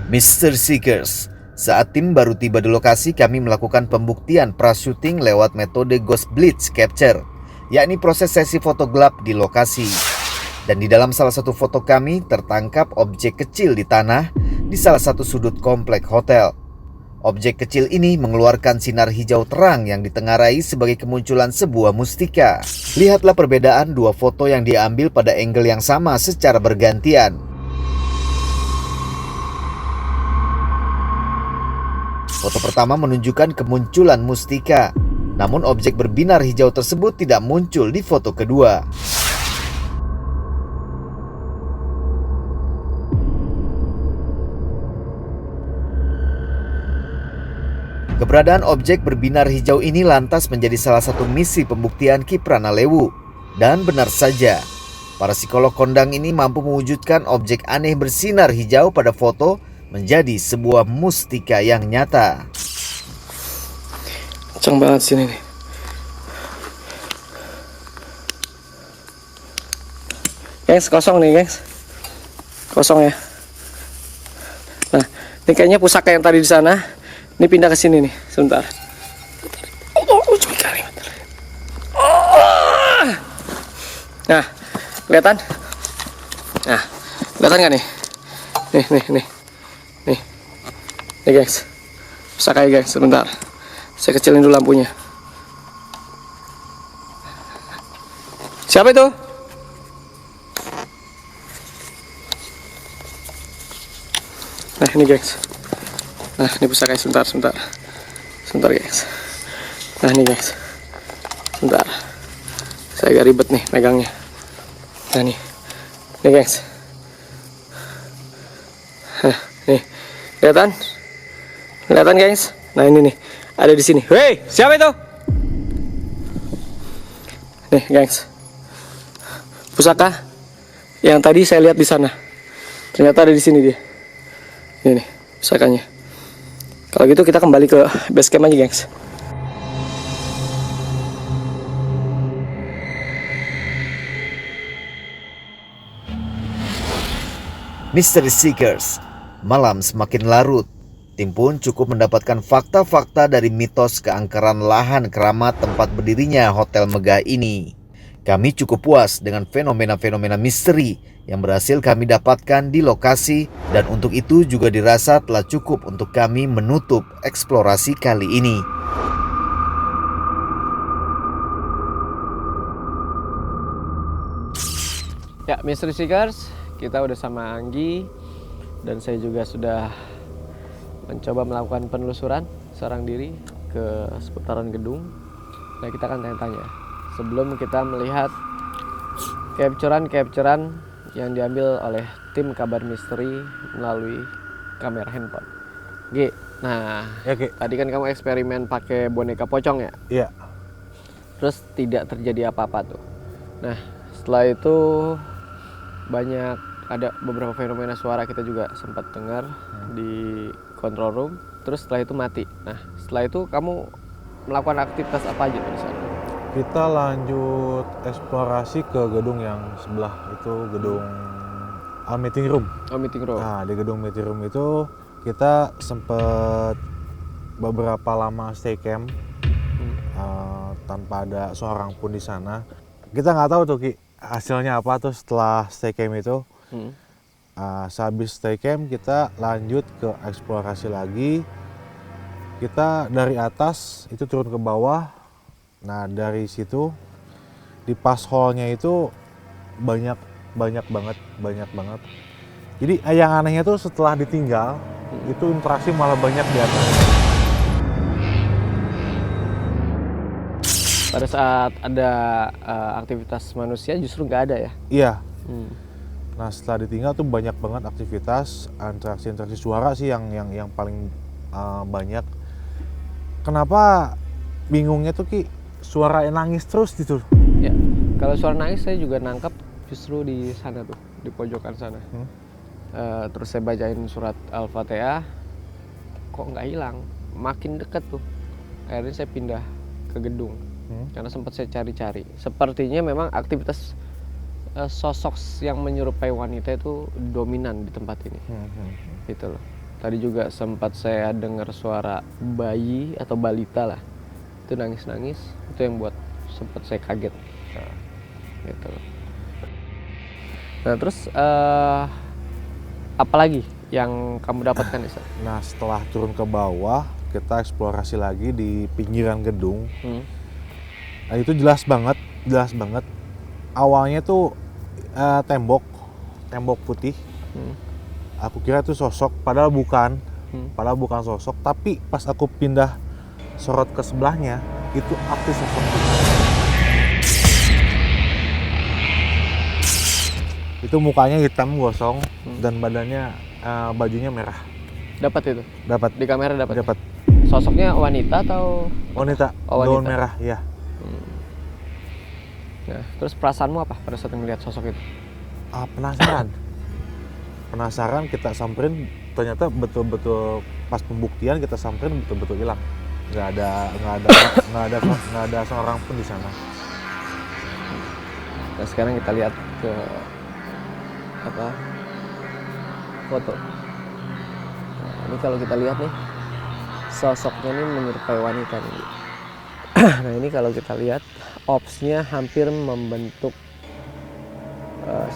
Mr. Seekers, saat tim baru tiba di lokasi, kami melakukan pembuktian pra-syuting lewat metode Ghost Blitz Capture, yakni proses sesi foto gelap di lokasi. Dan di dalam salah satu foto kami tertangkap objek kecil di tanah di salah satu sudut komplek hotel. Objek kecil ini mengeluarkan sinar hijau terang yang ditengarai sebagai kemunculan sebuah mustika. Lihatlah perbedaan dua foto yang diambil pada angle yang sama secara bergantian. Foto pertama menunjukkan kemunculan mustika, namun objek berbinar hijau tersebut tidak muncul di foto kedua. Keberadaan objek berbinar hijau ini lantas menjadi salah satu misi pembuktian Ki Pranalewu. Dan benar saja, para psikolog kondang ini mampu mewujudkan objek aneh bersinar hijau pada foto menjadi sebuah mustika yang nyata. Kencang banget sini nih. Gengs, kosong nih gengs. Kosong ya. Nah, ini kayaknya pusaka yang tadi di sana. Ini pindah ke sini nih, sebentar. Nah, kelihatan? Nah, kelihatan nggak nih? Nih. Nih guys, pusaka ya guys, sebentar. Saya kecilin dulu lampunya. Siapa itu? Nah, ini guys. Nah, ini pusaka, sebentar guys. Nah, ini guys, sebentar. Saya agak ribet nih megangnya. Nah, nih guys. Nah, nih, kelihatan guys. Nah, ini nih, ada di sini. Hei, siapa itu? Nih guys, pusaka yang tadi saya lihat di sana. Ternyata ada di sini dia. Ini nih, pusakanya. Kalau gitu kita kembali ke base camp aja, gengs. Mystery Seekers, malam semakin larut. Tim pun cukup mendapatkan fakta-fakta dari mitos keangkeran lahan keramat tempat berdirinya hotel megah ini. Kami cukup puas dengan fenomena-fenomena misteri yang berhasil kami dapatkan di lokasi, dan untuk itu juga dirasa telah cukup untuk kami menutup eksplorasi kali ini. Ya, Mystery Seekers, kita udah sama Anggi, dan saya juga sudah mencoba melakukan penelusuran seorang diri ke seputaran gedung. Nah, kita akan tanya-tanya sebelum kita melihat capturean yang diambil oleh tim kabar misteri melalui kamera handphone. G, nah Ya, Ki. tadi kan kamu eksperimen pakai boneka pocong ya? Iya. Terus tidak terjadi apa-apa tuh. Nah, setelah itu ada beberapa fenomena suara kita juga sempat dengar di control room. Terus setelah itu mati. Nah, setelah itu kamu melakukan aktivitas apa aja di sana? Kita lanjut eksplorasi ke gedung yang sebelah, itu gedung meeting room. Oh, meeting room. Nah, di gedung meeting room itu kita sempet beberapa lama stay camp tanpa ada seorang pun di sana. Kita nggak tahu tuh, Ki, hasilnya apa tuh setelah stay camp itu. Sehabis stay camp kita lanjut ke eksplorasi lagi. Kita dari atas itu turun ke bawah. Nah, dari situ di pas hall-nya itu banyak banget. Jadi yang anehnya tuh setelah ditinggal itu interaksi malah banyak di atas. Pada saat ada aktivitas manusia justru nggak ada ya? Iya. Nah, setelah ditinggal tuh banyak banget aktivitas, interaksi suara sih yang paling banyak. Kenapa bingungnya tuh, Ki, suara nangis terus gitu. Ya, kalau suara nangis saya juga nangkap justru di sana tuh, di pojokan sana. Terus saya bacain surat Al-Fatihah, kok nggak hilang, makin deket tuh. Akhirnya saya pindah ke gedung, karena sempat saya cari-cari. Sepertinya memang aktivitas sosok yang menyerupai wanita itu dominan di tempat ini, gitu loh. Tadi juga sempat saya dengar suara bayi atau balita lah. Itu nangis-nangis. Itu yang buat sempat saya kaget. Gitu. Nah terus apa lagi yang kamu dapatkan Isa? Nah setelah turun ke bawah, kita eksplorasi lagi di pinggiran gedung. Nah itu jelas banget. Awalnya tuh tembok putih. Aku kira itu sosok, padahal bukan. Padahal bukan sosok, tapi pas aku pindah sorot ke sebelahnya, itu aktif sosok itu. Itu mukanya hitam gosong dan badannya bajunya merah. Dapat itu? Dapat. Di kamera dapat? Dapat. Sosoknya wanita atau? Wanita, Oh, wanita. gaun merah, ya. Nah, terus perasaanmu apa pada saat melihat sosok itu? Penasaran, kita samperin, ternyata betul-betul pas pembuktian kita samperin betul-betul hilang. Nggak ada seorang pun di sana. Nah, sekarang kita lihat ke foto. Nah, ini kalau kita lihat nih, sosoknya ini menyerupai wanita nih. Nah ini kalau kita lihat, opsnya hampir membentuk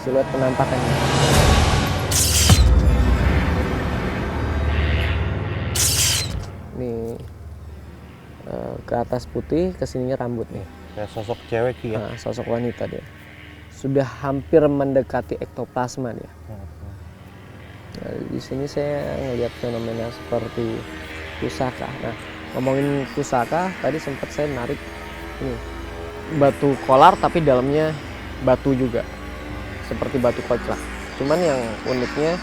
siluet penampakannya. Nih ke atas putih, kesininya rambut nih. Kayak sosok cewek ya. Nah, sosok wanita dia. Sudah hampir mendekati ektoplasma dia. Nah, di sini saya ngelihat fenomena seperti pusaka. Nah, ngomongin pusaka, tadi sempat saya narik ini batu kolar tapi dalamnya batu juga, seperti batu koclak. Cuman yang uniknya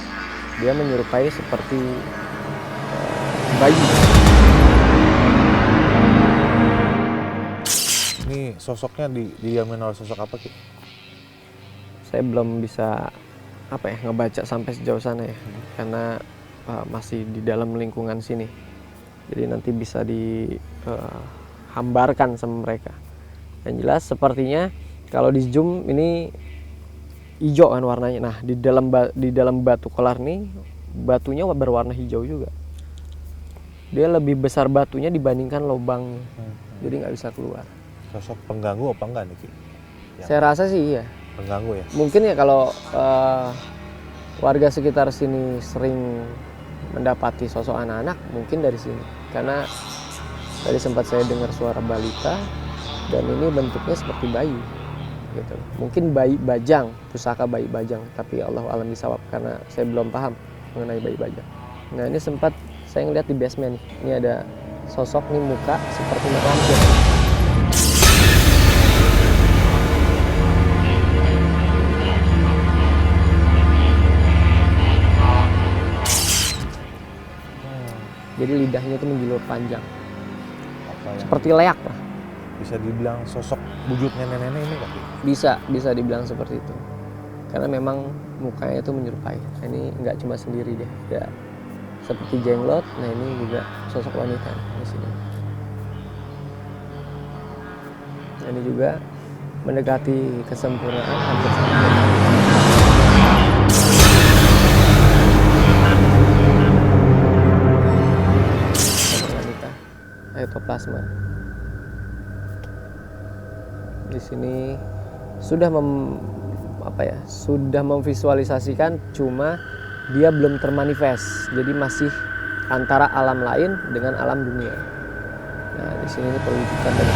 dia menyerupai seperti bayi. Ini sosoknya didiamin oleh sosok apa Ki? Saya belum bisa ngebaca sampai sejauh sana ya, karena masih di dalam lingkungan sini. Jadi nanti bisa dihambarkan sama mereka. Yang jelas sepertinya kalau di zoom ini hijau kan warnanya. Nah di dalam batu kolar nih batunya berwarna hijau juga. Dia lebih besar batunya dibandingkan lubangnya, jadi nggak bisa keluar. Sosok pengganggu apa enggak nih Ki? Saya rasa sih iya. Pengganggu ya. Mungkin ya kalau warga sekitar sini sering mendapati sosok anak-anak, mungkin dari sini. Karena tadi sempat saya dengar suara balita dan ini bentuknya seperti bayi gitu. Mungkin bayi bajang, pusaka bayi bajang, tapi Allahu a'lam bishawab karena saya belum paham mengenai bayi bajang. Nah, ini sempat saya ngeliat di basement nih. Ini ada sosok nih, muka seperti lampir. Jadi lidahnya itu menjulur panjang. Seperti leak lah. Bisa dibilang sosok wujud nenek-nenek ini nggak? Bisa dibilang seperti itu. Karena memang mukanya itu menyerupai. Nah, ini nggak cuma sendiri deh. Ya seperti jenglot. Nah ini juga sosok wanita di sini. Nah, ini juga mendekati kesempurnaan hampir sama. Ektoplasma. Di sini sudah sudah memvisualisasikan, cuma dia belum termanifest. Jadi masih antara alam lain dengan alam dunia. Nah, di sini ini perwujudan dari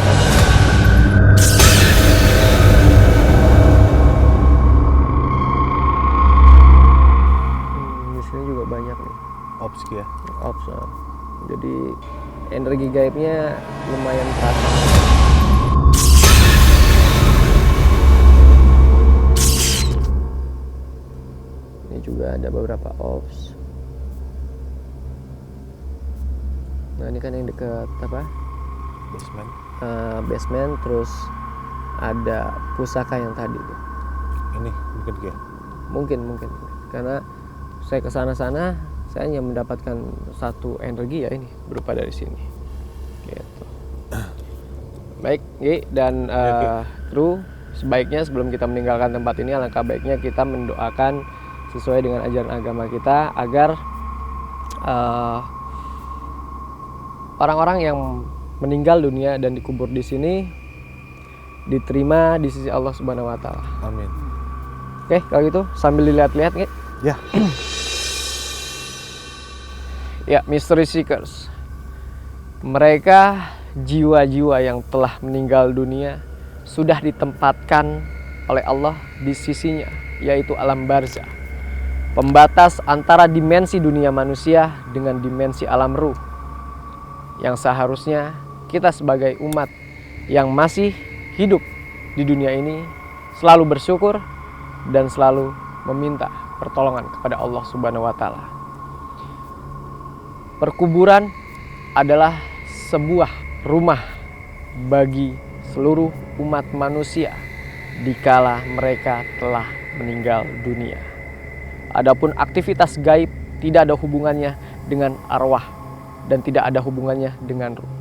di sini juga banyak nih. Ops ya. Ops. Jadi energi gaibnya lumayan terasa. Ini juga ada beberapa ops. Nah ini kan yang dekat Basement. Basement, terus ada pusaka yang tadi tuh. Ini mungkin ya. Mungkin karena saya kesana sana saya hanya mendapatkan satu energi ya, ini berupa dari sini gitu. Baik Gi dan kru, sebaiknya sebelum kita meninggalkan tempat ini alangkah baiknya kita mendoakan sesuai dengan ajaran agama kita agar orang-orang yang meninggal dunia dan dikubur di sini diterima di sisi Allah Subhanahu wa taala. Amin. Oke, kalau gitu sambil dilihat-lihat nih. Ya. Ya, Mystery Seekers. Mereka jiwa-jiwa yang telah meninggal dunia sudah ditempatkan oleh Allah di sisinya, yaitu alam barzah. Pembatas antara dimensi dunia manusia dengan dimensi alam ruh. Yang seharusnya kita sebagai umat yang masih hidup di dunia ini selalu bersyukur dan selalu meminta pertolongan kepada Allah Subhanahu wa taala. Perkuburan adalah sebuah rumah bagi seluruh umat manusia dikala mereka telah meninggal dunia. Adapun aktivitas gaib tidak ada hubungannya dengan arwah dan tidak ada hubungannya dengan ruh.